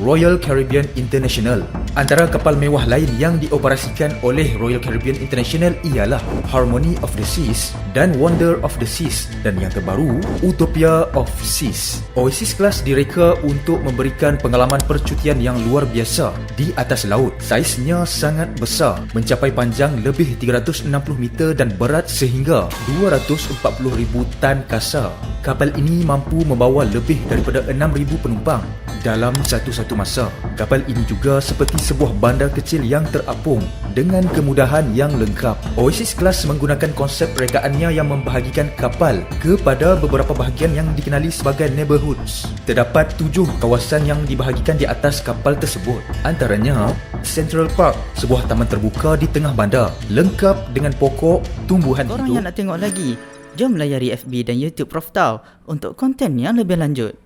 Royal Caribbean International. Antara kapal mewah lain yang dioperasikan oleh Royal Caribbean International ialah Harmony of the Seas dan Wonder of the Seas, dan yang terbaru Utopia of Seas. Oasis Class direka untuk memberikan pengalaman percutian yang luar biasa di atas laut. Saiznya sangat besar, mencapai panjang lebih 360 meter dan berat sehingga 240,000 tan kasa. Kapal ini mampu membawa lebih daripada 6,000 penumpang dalam satu-satu masa. Kapal ini juga seperti sebuah bandar kecil yang terapung dengan kemudahan yang lengkap. Oasis Class menggunakan konsep perekaannya yang membahagikan kapal kepada beberapa bahagian yang dikenali sebagai neighborhoods. Terdapat 7 kawasan yang dibahagikan di atas kapal tersebut. Antaranya Central Park, sebuah taman terbuka di tengah bandar, lengkap dengan pokok, tumbuhan Korang hidup. yang nak tengok lagi, jom layari FB dan YouTube Prof Tau untuk konten yang lebih lanjut.